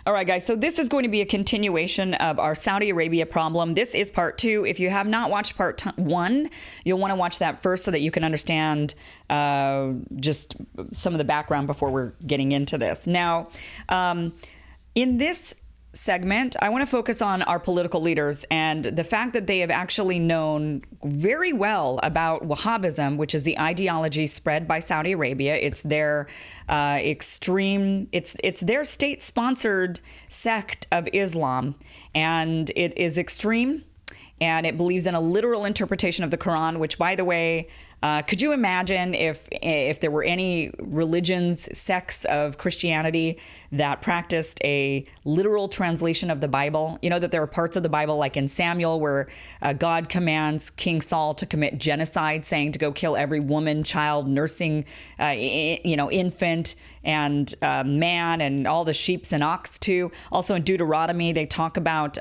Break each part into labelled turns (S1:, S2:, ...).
S1: All right, guys. So this is going to be a continuation of our Saudi Arabia problem. This is part 2. If you have not watched part 1, you'll want to watch that first so that you can understand just some of the background before we're getting into this. Now, in this segment, I want to focus on our political leaders and the fact that they have actually known very well about Wahhabism, which is the ideology spread by Saudi Arabia. It's their it's their state-sponsored sect of Islam, and it is extreme, and it believes in a literal interpretation of the Quran, which, by the way, could you imagine if there were any religions, sects of Christianity that practiced a literal translation of the Bible? You know that there are parts of the Bible, like in Samuel, where God commands King Saul to commit genocide, saying to go kill every woman, child, nursing, infant, and man, and all the sheep and ox too. Also in Deuteronomy, they talk about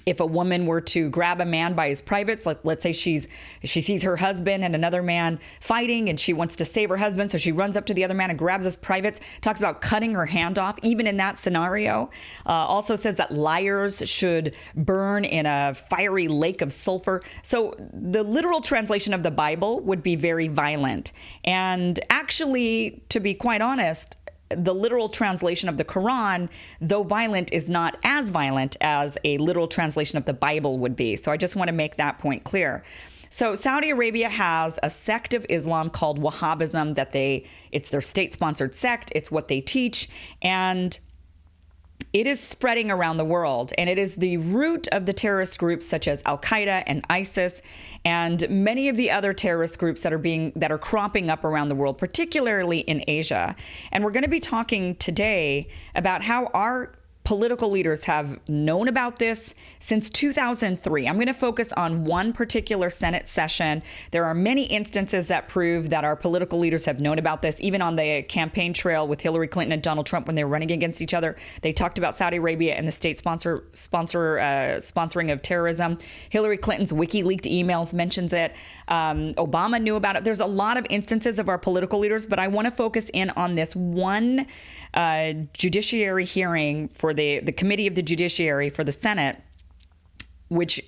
S1: if a woman were to grab a man by his privates, let's say she sees her husband and another man fighting and she wants to save her husband, so she runs up to the other man and grabs his privates, talks about cutting her hand off, even in that scenario. Also says that liars should burn in a fiery lake of sulfur. So the literal translation of the Bible would be very violent. And actually, to be quite honest, the literal translation of the Quran, though violent, is not as violent as a literal translation of the Bible would be. So I just want to make that point clear. So Saudi Arabia has a sect of Islam called Wahhabism it's their state-sponsored sect. It's what they teach. And it is spreading around the world, and it is the root of the terrorist groups such as Al-Qaeda and ISIS and many of the other terrorist groups that are cropping up around the world, particularly in Asia. And we're going to be talking today about how our political leaders have known about this since 2003. I'm going to focus on one particular Senate session. There are many instances that prove that our political leaders have known about this, even on the campaign trail with Hillary Clinton and Donald Trump when they were running against each other. They talked about Saudi Arabia and the state sponsoring of terrorism. Hillary Clinton's WikiLeaks emails mentions it. Obama knew about it. There's a lot of instances of our political leaders, but I want to focus in on this one judiciary hearing for the Committee of the Judiciary for the Senate, which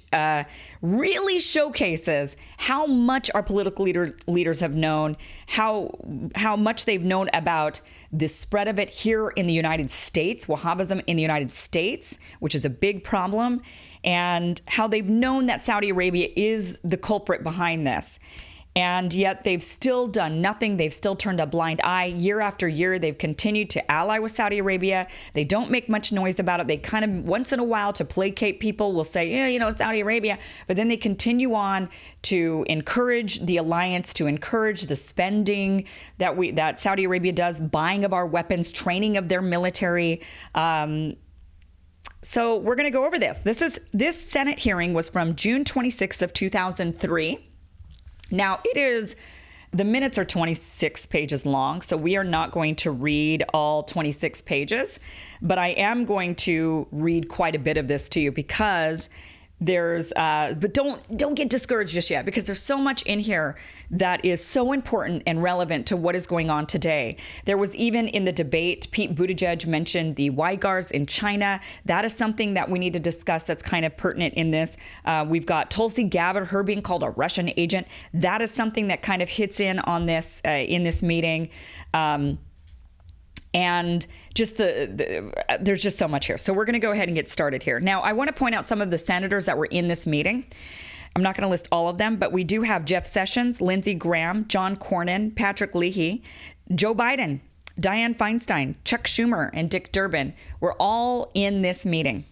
S1: really showcases how much our political leaders have known, how much they've known about the spread of it here in the United States, Wahhabism in the United States, which is a big problem, and how they've known that Saudi Arabia is the culprit behind this. And yet they've still done nothing. They've still turned a blind eye. Year after year, they've continued to ally with Saudi Arabia. They don't make much noise about it. They kind of, once in a while, to placate people, will say, yeah, Saudi Arabia. But then they continue on to encourage the alliance, to encourage the spending that Saudi Arabia does, buying of our weapons, training of their military. So we're going to go over this. This Senate hearing was from June 26th of 2003. Now, the minutes are 26 pages long, so we are not going to read all 26 pages, but I am going to read quite a bit of this to you because but don't get discouraged just yet, because there's so much in here that is so important and relevant to what is going on today. There was even in the debate, Pete Buttigieg mentioned the Uyghurs in China. That is something that we need to discuss that's kind of pertinent in this. We've got Tulsi Gabbard, her being called a Russian agent. That is something that kind of hits in on this in this meeting. And just there's just so much here. So we're going to go ahead and get started here. Now, I want to point out some of the senators that were in this meeting. I'm not going to list all of them, but we do have Jeff Sessions, Lindsey Graham, John Cornyn, Patrick Leahy, Joe Biden, Dianne Feinstein, Chuck Schumer, and Dick Durbin. We're all in this meeting.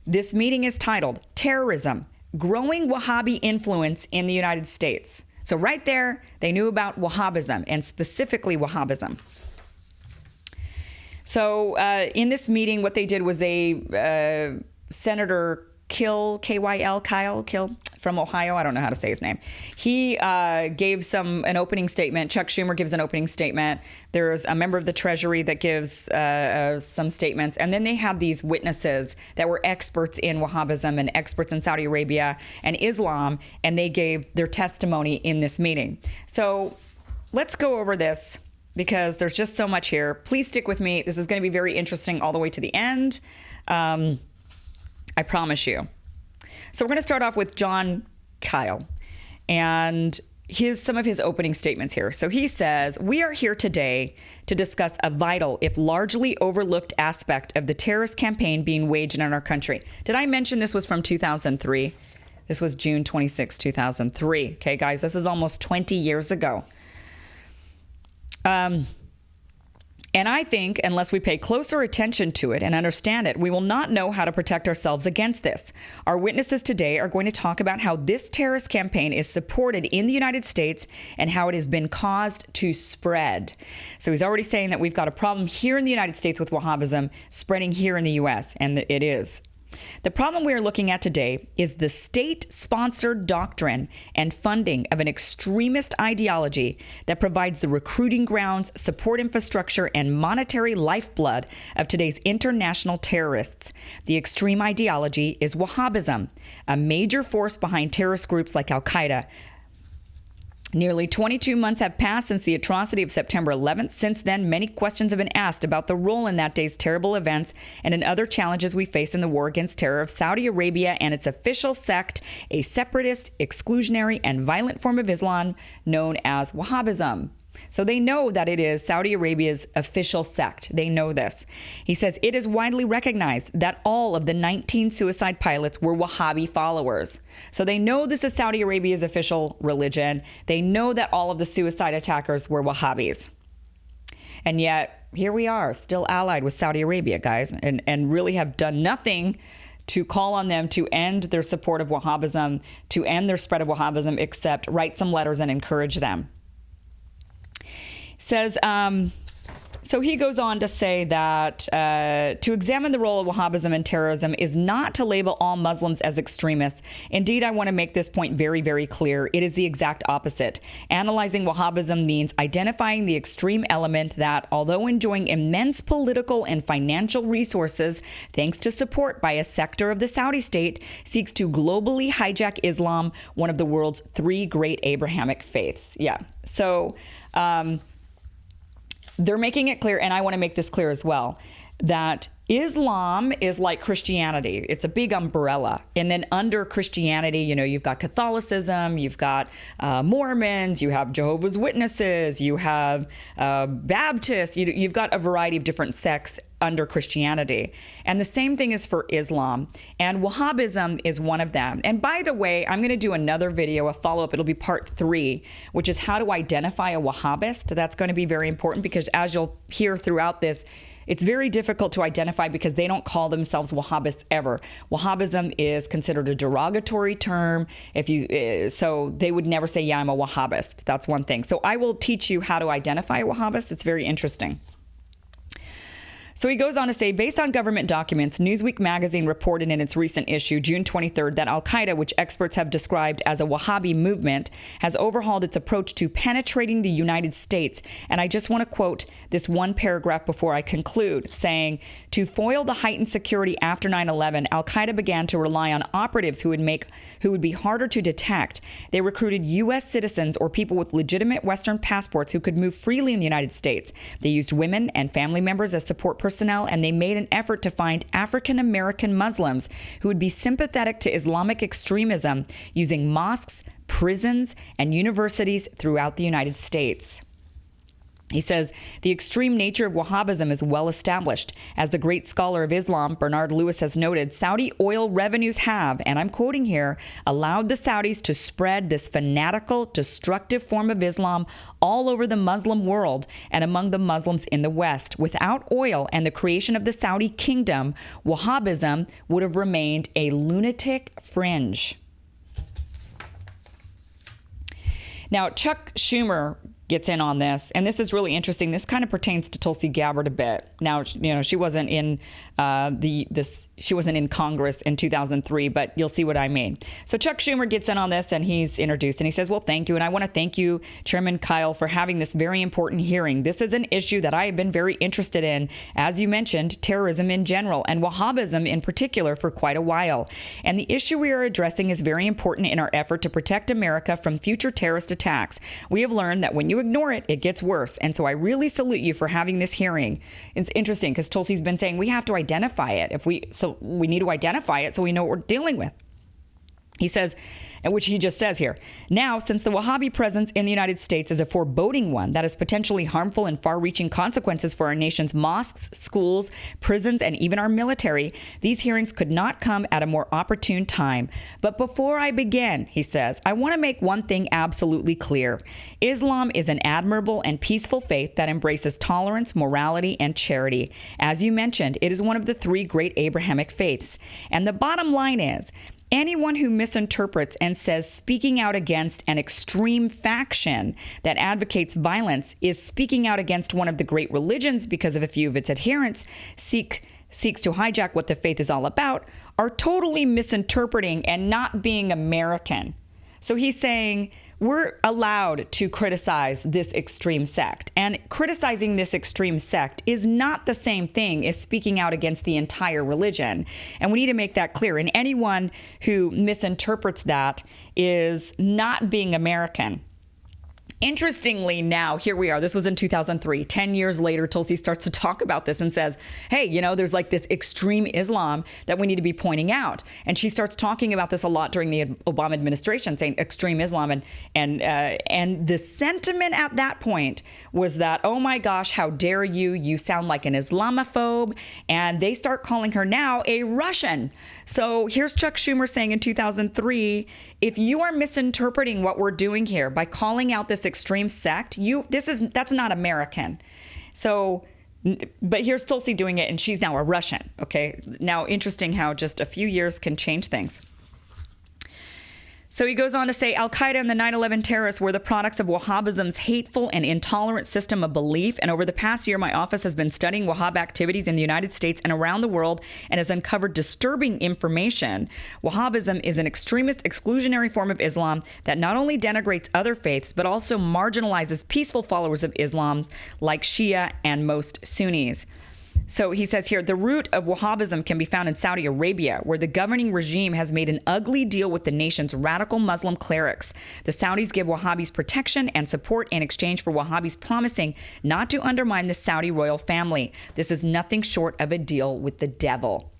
S1: This meeting is titled Terrorism, Growing Wahhabi Influence in the United States. So right there, they knew about Wahhabism, and specifically Wahhabism. So in this meeting, what they did was Senator Kyle from Ohio. I don't know how to say his name. He gave an opening statement. Chuck Schumer gives an opening statement. There's a member of the Treasury that gives some statements. And then they had these witnesses that were experts in Wahhabism and experts in Saudi Arabia and Islam, and they gave their testimony in this meeting. So let's go over this because there's just so much here. Please stick with me. This is going to be very interesting all the way to the end. I promise you. So we're going to start off with John Kyle and some of his opening statements here. So he says, "We are here today to discuss a vital, if largely overlooked aspect of the terrorist campaign being waged in our country." Did I mention this was from 2003? This was June 26, 2003. Okay, guys, this is almost 20 years ago. And I think unless we pay closer attention to it and understand it, we will not know how to protect ourselves against this. Our witnesses today are going to talk about how this terrorist campaign is supported in the United States and how it has been caused to spread. So he's already saying that we've got a problem here in the United States with Wahhabism spreading here in the U.S., and it is. The problem we are looking at today is the state-sponsored doctrine and funding of an extremist ideology that provides the recruiting grounds, support infrastructure, and monetary lifeblood of today's international terrorists. The extreme ideology is Wahhabism, a major force behind terrorist groups like Al-Qaeda. Nearly 22 months have passed since the atrocity of September 11th. Since then, many questions have been asked about the role in that day's terrible events and in other challenges we face in the war against terror of Saudi Arabia and its official sect, a separatist, exclusionary, and violent form of Islam known as Wahhabism. So they know that it is Saudi Arabia's official sect. They know this. He says it is widely recognized that all of the 19 suicide pilots were Wahhabi followers. So they know this is Saudi Arabia's official religion. They know that all of the suicide attackers were Wahhabis. And yet, here we are, still allied with Saudi Arabia, guys, and really have done nothing to call on them to end their support of Wahhabism, to end their spread of Wahhabism, except write some letters and encourage them. Says, so he goes on to say that to examine the role of Wahhabism in terrorism is not to label all Muslims as extremists. Indeed, I want to make this point very, very clear. It is the exact opposite. Analyzing Wahhabism means identifying the extreme element that, although enjoying immense political and financial resources, thanks to support by a sector of the Saudi state, seeks to globally hijack Islam, one of the world's three great Abrahamic faiths. Yeah. So, they're making it clear, and I want to make this clear as well, that Islam is like Christianity. It's a big umbrella. And then under Christianity, you've got Catholicism, you've got Mormons, you have Jehovah's Witnesses, you have Baptists, you've got a variety of different sects under Christianity. And the same thing is for Islam. And Wahhabism is one of them. And by the way, I'm going to do another video, a follow-up. It'll be part 3, which is how to identify a Wahhabist. That's going to be very important because as you'll hear throughout this, it's very difficult to identify because they don't call themselves Wahhabists ever. Wahhabism is considered a derogatory term. So they would never say, yeah, I'm a Wahhabist. That's one thing. So I will teach you how to identify a Wahhabist. It's very interesting. So he goes on to say, based on government documents, Newsweek magazine reported in its recent issue, June 23rd, that Al-Qaeda, which experts have described as a Wahhabi movement, has overhauled its approach to penetrating the United States. And I just want to quote this one paragraph before I conclude, saying, to foil the heightened security after 9/11, Al-Qaeda began to rely on operatives who would be harder to detect. They recruited U.S. citizens or people with legitimate Western passports who could move freely in the United States. They used women and family members as support personnel, and they made an effort to find African-American Muslims who would be sympathetic to Islamic extremism using mosques, prisons, and universities throughout the United States. He says, the extreme nature of Wahhabism is well established. As the great scholar of Islam, Bernard Lewis, has noted, Saudi oil revenues have, and I'm quoting here, allowed the Saudis to spread this fanatical, destructive form of Islam all over the Muslim world and among the Muslims in the West. Without oil and the creation of the Saudi kingdom, Wahhabism would have remained a lunatic fringe. Now, Chuck Schumer gets in on this, and this is really interesting. This kind of pertains to Tulsi Gabbard a bit. Now, she wasn't in she wasn't in Congress in 2003, but you'll see what I mean. So Chuck Schumer gets in on this, and he's introduced, and he says, well, thank you, and I want to thank you, Chairman Kyle, for having this very important hearing. This is an issue that I have been very interested in, as you mentioned, terrorism in general, and Wahhabism in particular for quite a while. And the issue we are addressing is very important in our effort to protect America from future terrorist attacks. We have learned that when you ignore it, it gets worse. And so I really salute you for having this hearing. It's interesting because Tulsi's been saying we have to identify it. So we need to identify it so we know what we're dealing with. He says, and which he just says here, now, since the Wahhabi presence in the United States is a foreboding one that has potentially harmful and far-reaching consequences for our nation's mosques, schools, prisons, and even our military, these hearings could not come at a more opportune time. But before I begin, he says, I want to make one thing absolutely clear. Islam is an admirable and peaceful faith that embraces tolerance, morality, and charity. As you mentioned, it is one of the three great Abrahamic faiths. And the bottom line is, anyone who misinterprets and says speaking out against an extreme faction that advocates violence is speaking out against one of the great religions because of a few of its adherents, seeks to hijack what the faith is all about, are totally misinterpreting and not being American. So he's saying we're allowed to criticize this extreme sect. And criticizing this extreme sect is not the same thing as speaking out against the entire religion. And we need to make that clear. And anyone who misinterprets that is not being American. Interestingly, now, here we are. This was in 2003. 10 years later, Tulsi starts to talk about this and says, hey, there's like this extreme Islam that we need to be pointing out. And she starts talking about this a lot during the Obama administration, saying extreme Islam. And the sentiment at that point was that, oh my gosh, how dare you? You sound like an Islamophobe. And they start calling her now a Russian. So here's Chuck Schumer saying in 2003, if you are misinterpreting what we're doing here by calling out this extreme sect, that's not American. So, but here's Tulsi doing it, and she's now a Russian. Okay. Now, interesting how just a few years can change things. So he goes on to say, Al-Qaeda and the 9/11 terrorists were the products of Wahhabism's hateful and intolerant system of belief. And over the past year, my office has been studying Wahhab activities in the United States and around the world and has uncovered disturbing information. Wahhabism is an extremist, exclusionary form of Islam that not only denigrates other faiths, but also marginalizes peaceful followers of Islam like Shia and most Sunnis. So he says here, the root of Wahhabism can be found in Saudi Arabia, where the governing regime has made an ugly deal with the nation's radical Muslim clerics. The Saudis give Wahhabis protection and support in exchange for Wahhabis promising not to undermine the Saudi royal family. This is nothing short of a deal with the devil.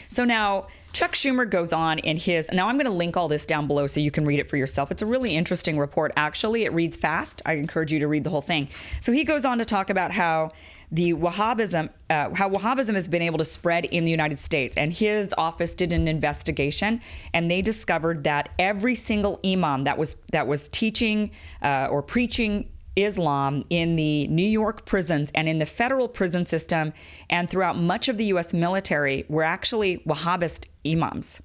S1: So now Chuck Schumer goes on in his, now I'm going to link all this down below so you can read it for yourself. It's a really interesting report. Actually, it reads fast. I encourage you to read the whole thing. So he goes on to talk about how Wahhabism has been able to spread in the United States. And his office did an investigation, and they discovered that every single imam that was teaching or preaching Islam in the New York prisons and in the federal prison system and throughout much of the U.S. military were actually Wahhabist imams.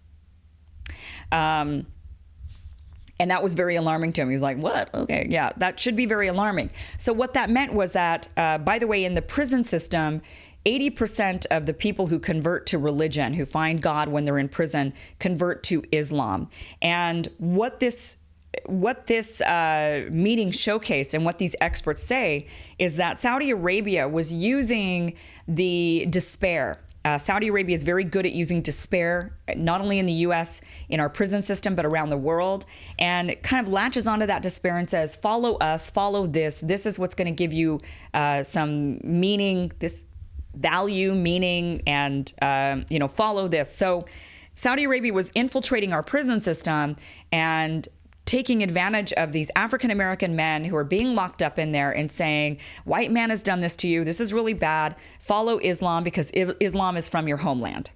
S1: And that was very alarming to him. He was like, what? Okay, yeah, that should be very alarming. So what that meant was that, by the way, in the prison system, 80% of the people who convert to religion, who find God when they're in prison, convert to Islam. And what this meeting showcased and what these experts say is that Saudi Arabia was using the despair. Saudi Arabia is very good at using despair, not only in the U.S., in our prison system, but around the world, and it kind of latches onto that despair and says, follow us, follow this. This is what's going to give you some meaning, this value, meaning, and, follow this. So Saudi Arabia was infiltrating our prison system and taking advantage of these African-American men who are being locked up in there and saying, white man has done this to you. This is really bad. Follow Islam because Islam is from your homeland.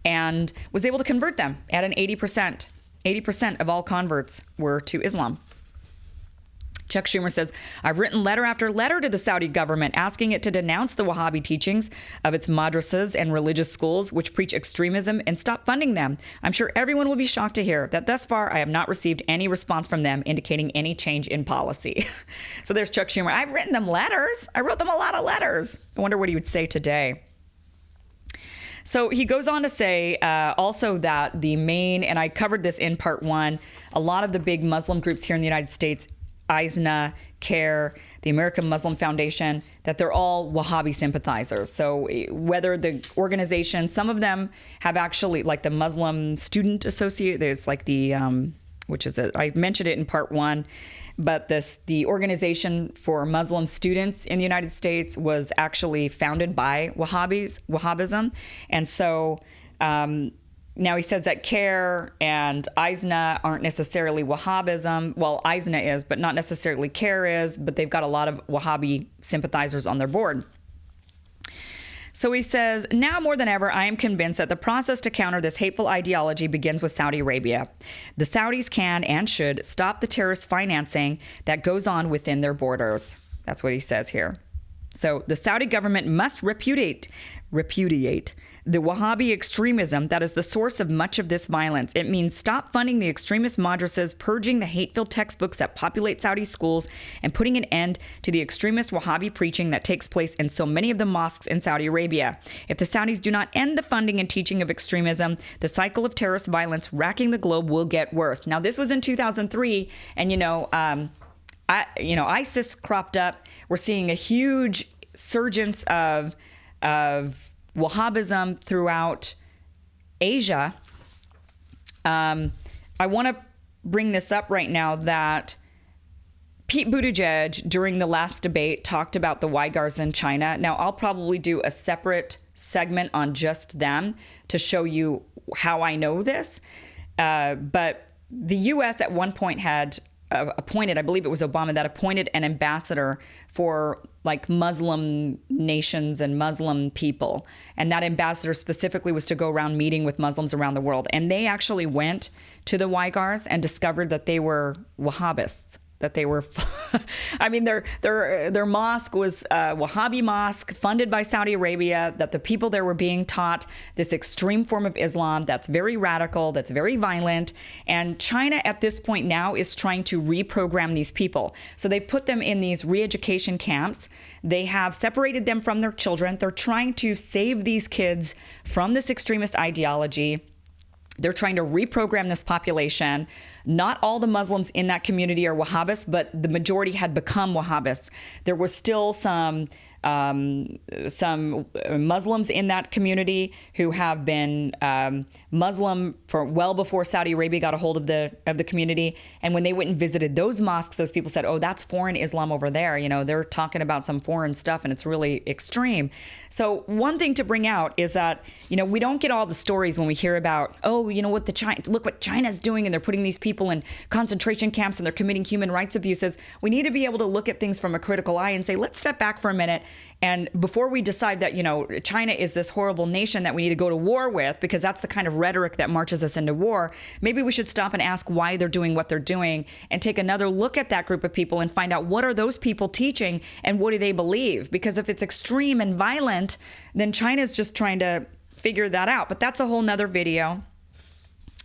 S1: And was able to convert them at an 80%. 80% of all converts were to Islam. Chuck Schumer says, I've written letter after letter to the Saudi government asking it to denounce the Wahhabi teachings of its madrasas and religious schools, which preach extremism, and stop funding them. I'm sure everyone will be shocked to hear that thus far I have not received any response from them indicating any change in policy. So there's Chuck Schumer. I've written them letters. I wrote them a lot of letters. I wonder what he would say today. So he goes on to say also that the main, and I covered this in part one, a lot of the big Muslim groups here in the United States, ISNA, CARE, the American Muslim Foundation, that they're all Wahhabi sympathizers. So whether the organization, some of them have actually, like the Muslim Student Association, there's like the which is I mentioned it in part 1, but the Organization for Muslim Students in the United States was actually founded by Wahhabism. And so now he says that CARE and ISNA aren't necessarily Wahhabism. Well, ISNA is, but not necessarily CARE is, but they've got a lot of Wahhabi sympathizers on their board. So he says, now more than ever, I am convinced that the process to counter this hateful ideology begins with Saudi Arabia. The Saudis can and should stop the terrorist financing that goes on within their borders. That's what he says here. So the Saudi government must repudiate the Wahhabi extremism that is the source of much of this violence. It means stop funding the extremist madrasas, purging the hate-filled textbooks that populate Saudi schools, and putting an end to the extremist Wahhabi preaching that takes place in so many of the mosques in Saudi Arabia. If the Saudis do not end the funding and teaching of extremism, the cycle of terrorist violence racking the globe will get worse. Now, this was in 2003, and ISIS cropped up. We're seeing a huge surgence of Wahhabism throughout Asia. I want to bring this up right now that Pete Buttigieg, during the last debate, talked about the Uyghurs in China. Now, I'll probably do a separate segment on just them to show you how I know this. But the U.S. at one point had appointed, I believe it was Obama that appointed an ambassador for like Muslim nations and Muslim people. And that ambassador specifically was to go around meeting with Muslims around the world. And they actually went to the Uyghurs and discovered that they were Wahhabists, that they were, I mean, their mosque was a Wahhabi mosque funded by Saudi Arabia, that the people there were being taught this extreme form of Islam that's very radical, that's very violent. And China at this point now is trying to reprogram these people. So they put them in these re-education camps. They have separated them from their children. They're trying to save these kids from this extremist ideology. They're trying to reprogram this population. Not all the Muslims in that community are Wahhabis, but the majority had become Wahhabis. There was still some Muslims in that community who have been Muslim for well before Saudi Arabia got a hold of the community. And when they went and visited those mosques, those people said, "Oh, that's foreign Islam over there. You know, they're talking about some foreign stuff, and it's really extreme." So one thing to bring out is that, you know, we don't get all the stories when we hear about, oh, you know what, look what China's doing, and they're putting these people in concentration camps and they're committing human rights abuses. We need to be able to look at things from a critical eye and say, let's step back for a minute. And before we decide that, you know, China is this horrible nation that we need to go to war with, because that's the kind of rhetoric that marches us into war, maybe we should stop and ask why they're doing what they're doing and take another look at that group of people and find out what are those people teaching and what do they believe? Because if it's extreme and violent, then China's just trying to figure that out. But that's a whole nother video.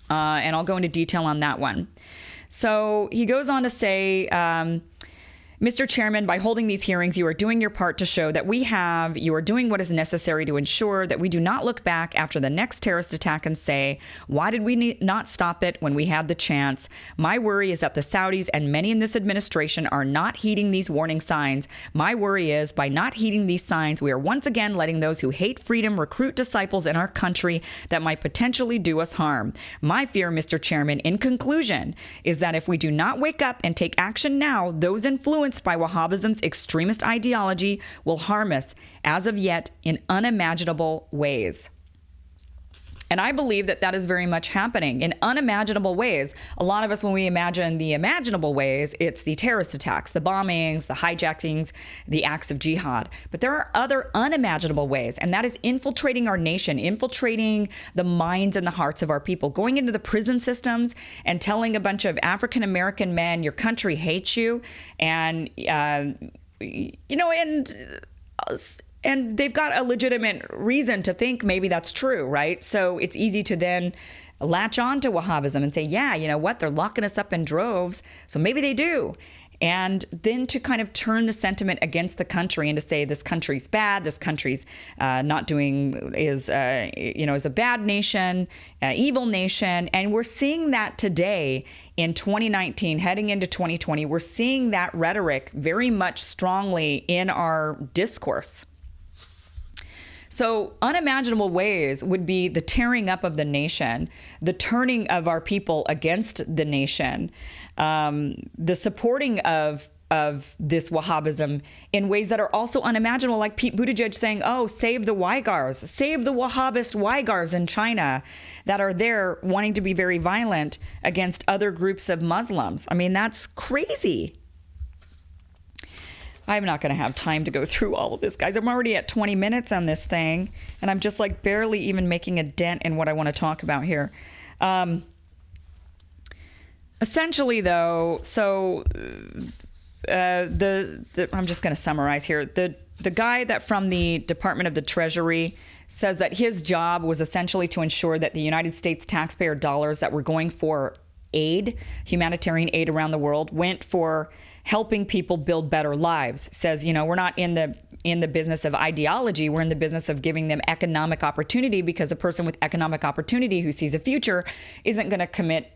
S1: And I'll go into detail on that one. So he goes on to say, Mr. Chairman, by holding these hearings, you are doing your part to show that you are doing what is necessary to ensure that we do not look back after the next terrorist attack and say, why did we not stop it when we had the chance? My worry is that the Saudis and many in this administration are not heeding these warning signs. My worry is by not heeding these signs, we are once again letting those who hate freedom recruit disciples in our country that might potentially do us harm. My fear, Mr. Chairman, in conclusion, is that if we do not wake up and take action now, those influenced by Wahhabism's extremist ideology will harm us, as of yet, in unimaginable ways. And I believe that that is very much happening in unimaginable ways. A lot of us, when we imagine the imaginable ways, it's the terrorist attacks, the bombings, the hijackings, the acts of jihad. But there are other unimaginable ways, and that is infiltrating our nation, infiltrating the minds and the hearts of our people, going into the prison systems and telling a bunch of African-American men, your country hates you, and, and they've got a legitimate reason to think maybe that's true, right? So it's easy to then latch on to Wahhabism and say, yeah, you know what? They're locking us up in droves, so maybe they do. And then to kind of turn the sentiment against the country and to say this country's bad, this country's is a bad nation, evil nation. And we're seeing that today in 2019, heading into 2020. We're seeing that rhetoric very much strongly in our discourse. So unimaginable ways would be the tearing up of the nation, the turning of our people against the nation, the supporting of this Wahhabism in ways that are also unimaginable, like Pete Buttigieg saying, oh, save the Uyghurs, save the Wahhabist Uyghurs in China that are there wanting to be very violent against other groups of Muslims. I mean, that's crazy. I'm not going to have time to go through all of this, guys. I'm already at 20 minutes on this thing, and I'm just like barely even making a dent in what I want to talk about here. Essentially, though, so I'm just going to summarize here. The guy that from the Department of the Treasury says that his job was essentially to ensure that the United States taxpayer dollars that were going for aid, humanitarian aid around the world, went for helping people build better lives. Says, we're not in the business of ideology. We're in the business of giving them economic opportunity, because a person with economic opportunity who sees a future isn't going to commit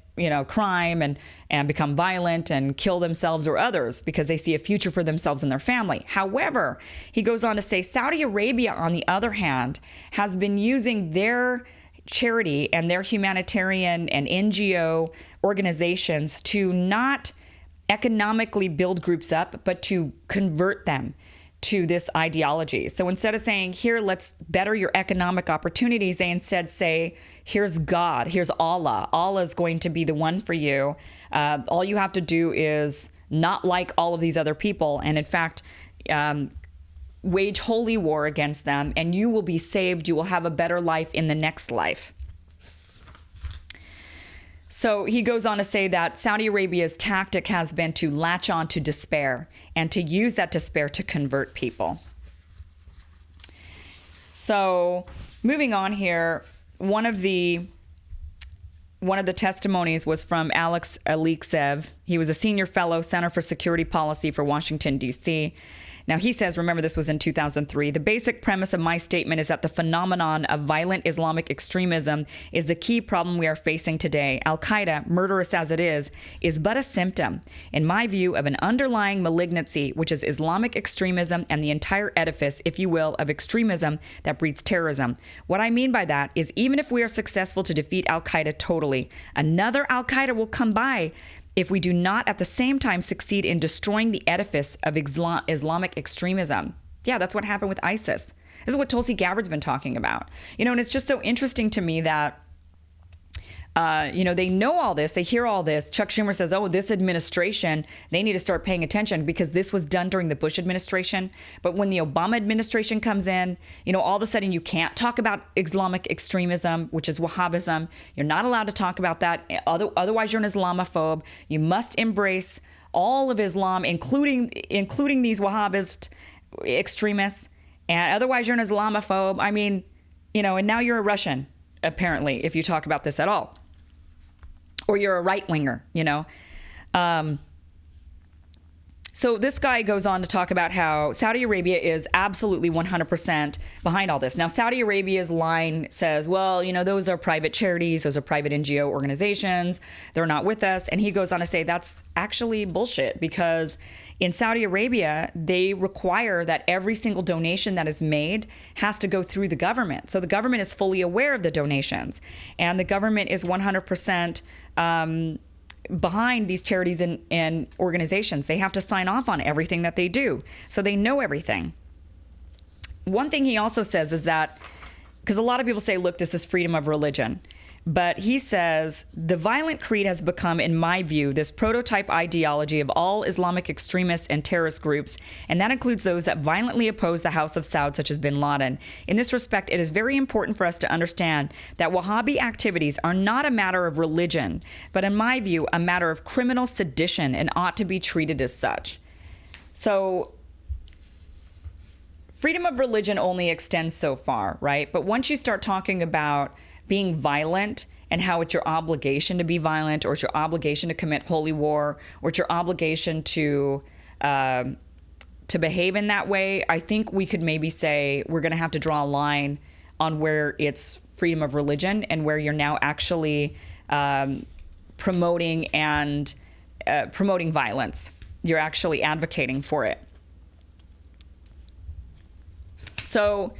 S1: crime and become violent and kill themselves or others because they see a future for themselves and their family. However, he goes on to say Saudi Arabia, on the other hand, has been using their charity and their humanitarian and NGO organizations to not economically build groups up, but to convert them to this ideology. So instead of saying, here, let's better your economic opportunities, they instead say, here's God, here's Allah. Allah is going to be the one for you. All you have to do is not like all of these other people, and in fact, wage holy war against them, and you will be saved. You will have a better life in the next life. So he goes on to say that Saudi Arabia's tactic has been to latch on to despair and to use that despair to convert people. So moving on here, one of the testimonies was from Alex Aliksev. He was a senior fellow, Center for Security Policy for Washington, D.C. Now, he says, remember, this was in 2003, the basic premise of my statement is that the phenomenon of violent Islamic extremism is the key problem we are facing today. Al-Qaeda, murderous as it is but a symptom, in my view, of an underlying malignancy, which is Islamic extremism and the entire edifice, if you will, of extremism that breeds terrorism. What I mean by that is, even if we are successful to defeat Al-Qaeda totally, another Al-Qaeda will come by if we do not at the same time succeed in destroying the edifice of Islamic extremism. Yeah, that's what happened with ISIS. This is what Tulsi Gabbard's been talking about. And it's just so interesting to me that, they know all this, they hear all this. Chuck Schumer says, oh, this administration, they need to start paying attention because this was done during the Bush administration. But when the Obama administration comes in, all of a sudden you can't talk about Islamic extremism, which is Wahhabism. You're not allowed to talk about that. Otherwise, you're an Islamophobe. You must embrace all of Islam, including these Wahhabist extremists. And otherwise, you're an Islamophobe. I mean, and now you're a Russian, apparently, if you talk about this at all. Or you're a right-winger, So this guy goes on to talk about how Saudi Arabia is absolutely 100% behind all this. Now, Saudi Arabia's line says, well, those are private charities. Those are private NGO organizations. They're not with us. And he goes on to say that's actually bullshit, because in Saudi Arabia, they require that every single donation that is made has to go through the government. So the government is fully aware of the donations, and the government is 100% behind these charities and organizations. They have to sign off on everything that they do. So they know everything. One thing he also says is that, because a lot of people say, look, this is freedom of religion. But he says the violent creed has become, in my view, this prototype ideology of all Islamic extremists and terrorist groups, and that includes those that violently oppose the House of Saud, such as bin Laden. In this respect, it is very important for us to understand that Wahhabi activities are not a matter of religion, but in my view, a matter of criminal sedition and ought to be treated as such. So freedom of religion only extends so far, right? But once you start talking about being violent and how it's your obligation to be violent, or it's your obligation to commit holy war, or it's your obligation to behave in that way, I think we could maybe say we're going to have to draw a line on where it's freedom of religion and where you're now actually promoting violence. You're actually advocating for it. So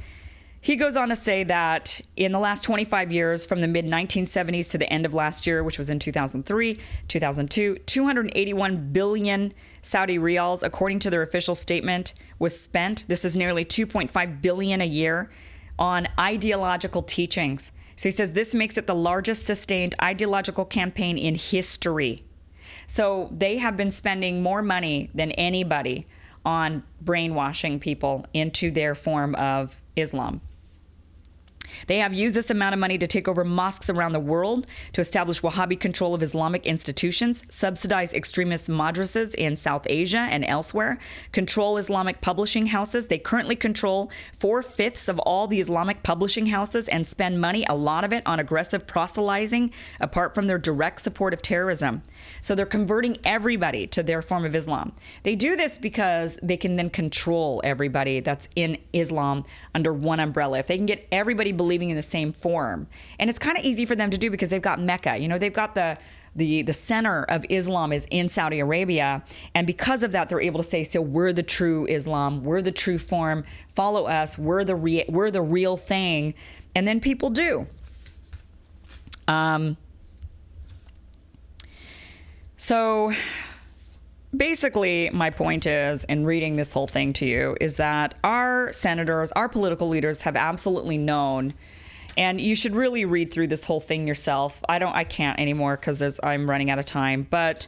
S1: He goes on to say that in the last 25 years, from the mid-1970s to the end of last year, which was in 2003, 2002, 281 billion Saudi riyals, according to their official statement, was spent. This is nearly 2.5 billion a year on ideological teachings. So he says this makes it the largest sustained ideological campaign in history. So they have been spending more money than anybody on brainwashing people into their form of Islam. They have used this amount of money to take over mosques around the world, to establish Wahhabi control of Islamic institutions, subsidize extremist madrasas in South Asia and elsewhere, control Islamic publishing houses. They currently control 4/5 of all the Islamic publishing houses and spend money, a lot of it, on aggressive proselytizing, apart from their direct support of terrorism. So they're converting everybody to their form of Islam. They do this because they can then control everybody that's in Islam under one umbrella. If they can get everybody believing in the same form. And it's kind of easy for them to do because they've got Mecca. You know, they've got the center of Islam is in Saudi Arabia. And because of that, they're able to say, so we're the true Islam. We're the true form. Follow us. We're the real thing. And then people do. So basically, my point is, in reading this whole thing to you, is that our senators, our political leaders have absolutely known, and you should really read through this whole thing yourself. I can't anymore because I'm running out of time, but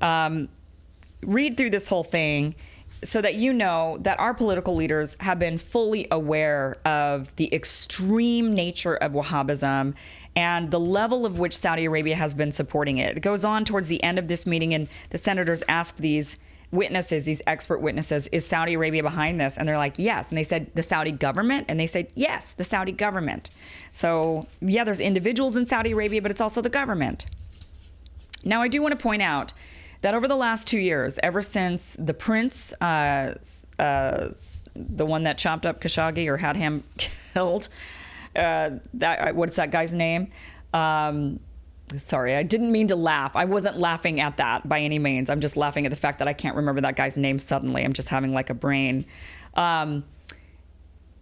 S1: read through this whole thing so that you know that our political leaders have been fully aware of the extreme nature of Wahhabism and the level of which Saudi Arabia has been supporting it. It goes on towards the end of this meeting, and the senators asked these witnesses, these expert witnesses, is Saudi Arabia behind this? And they're like, yes. And they said, the Saudi government? And they said, yes, the Saudi government. So, yeah, there's individuals in Saudi Arabia, but it's also the government. Now, I do want to point out that over the last 2 years, ever since the prince, the one that chopped up Khashoggi or had him killed, what's that guy's name? Sorry, I didn't mean to laugh. I wasn't laughing at that by any means. I'm just laughing at the fact that I can't remember that guy's name suddenly. I'm just having like a brain.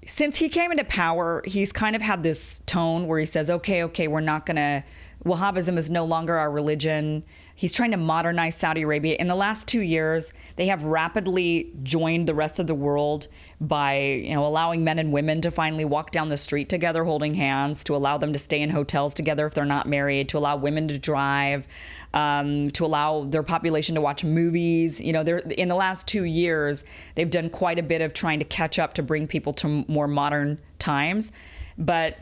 S1: Since he came into power, he's kind of had this tone where he says, okay, we're not going to, Wahhabism is no longer our religion. He's trying to modernize Saudi Arabia. In the last 2 years, they have rapidly joined the rest of the world by, allowing men and women to finally walk down the street together holding hands, to allow them to stay in hotels together if they're not married, to allow women to drive, to allow their population to watch movies. In the last 2 years, they've done quite a bit of trying to catch up to bring people to more modern times. But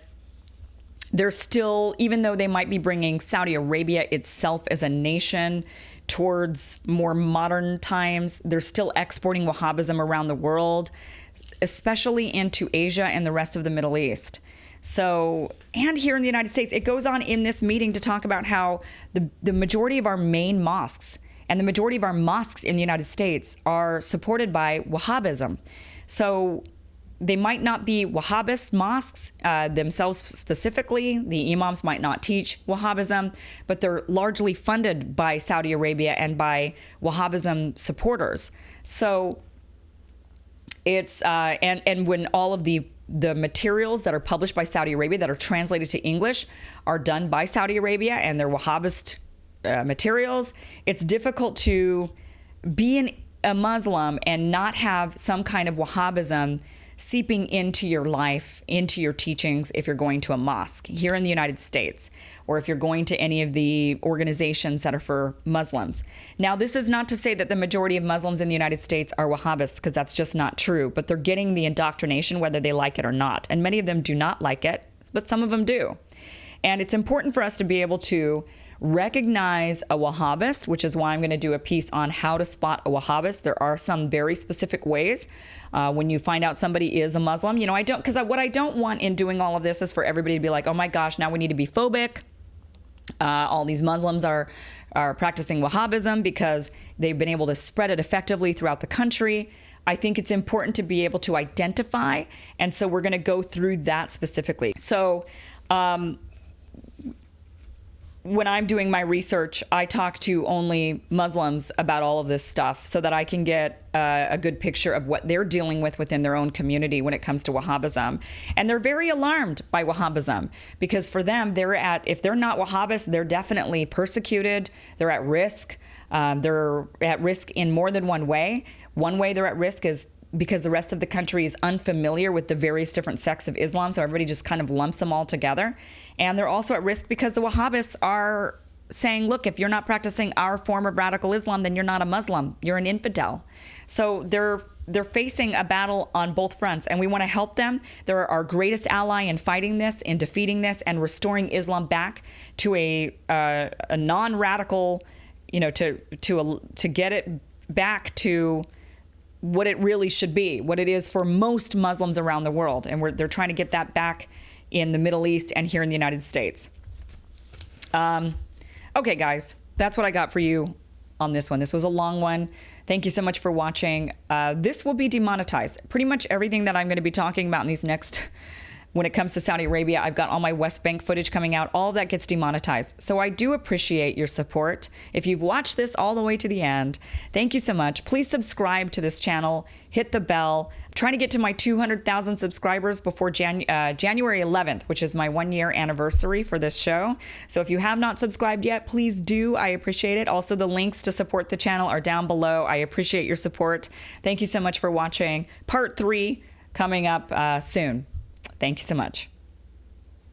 S1: they're still, even though they might be bringing Saudi Arabia itself as a nation towards more modern times, they're still exporting Wahhabism around the world, especially into Asia and the rest of the Middle East. So, and here in the United States, it goes on in this meeting to talk about how the majority of our main mosques and the majority of our mosques in the United States are supported by Wahhabism. So they might not be Wahhabist mosques themselves specifically. The imams might not teach Wahhabism, but they're largely funded by Saudi Arabia and by Wahhabism supporters. So it's and when all of the materials that are published by Saudi Arabia that are translated to English are done by Saudi Arabia and they're Wahhabist materials, it's difficult to be a Muslim and not have some kind of Wahhabism seeping into your life, into your teachings, if you're going to a mosque here in the United States, or if you're going to any of the organizations that are for Muslims. Now, this is not to say that the majority of Muslims in the United States are Wahhabists, because that's just not true, but they're getting the indoctrination whether they like it or not. And many of them do not like it, but some of them do. And it's important for us to be able to recognize a Wahhabist, which is why I'm going to do a piece on how to spot a Wahhabist. There are some very specific ways when you find out somebody is a Muslim. Because what I don't want in doing all of this is for everybody to be like, oh my gosh, now we need to be phobic. All these Muslims are practicing Wahhabism because they've been able to spread it effectively throughout the country. I think it's important to be able to identify. And so we're going to go through that specifically. So, when I'm doing my research, I talk to only Muslims about all of this stuff so that I can get a good picture of what they're dealing with within their own community when it comes to Wahhabism. And they're very alarmed by Wahhabism because for them, if they're not Wahhabis, they're definitely persecuted. They're at risk. They're at risk in more than one way. One way they're at risk is because the rest of the country is unfamiliar with the various different sects of Islam, so everybody just kind of lumps them all together. And they're also at risk because the Wahhabists are saying, look, if you're not practicing our form of radical Islam, then you're not a Muslim, you're an infidel. So they're facing a battle on both fronts, and we want to help them. They're our greatest ally in fighting this, in defeating this, and restoring Islam back to a non-radical, to get it back to what it really should be, what it is for most Muslims around the world. And they're trying to get that back in the Middle East and here in the United States. Okay, guys, that's what I got for you on this one. This was a long one. Thank you so much for watching. This will be demonetized. Pretty much everything that I'm going to be talking about in these next, when it comes to Saudi Arabia, I've got all my West Bank footage coming out. All of that gets demonetized. So I do appreciate your support. If you've watched this all the way to the end, thank you so much. Please subscribe to this channel. Hit the bell. I'm trying to get to my 200,000 subscribers before January 11th, which is my 1-year anniversary for this show. So if you have not subscribed yet, please do. I appreciate it. Also, the links to support the channel are down below. I appreciate your support. Thank you so much for watching. Part 3 coming up soon. Thank you so much.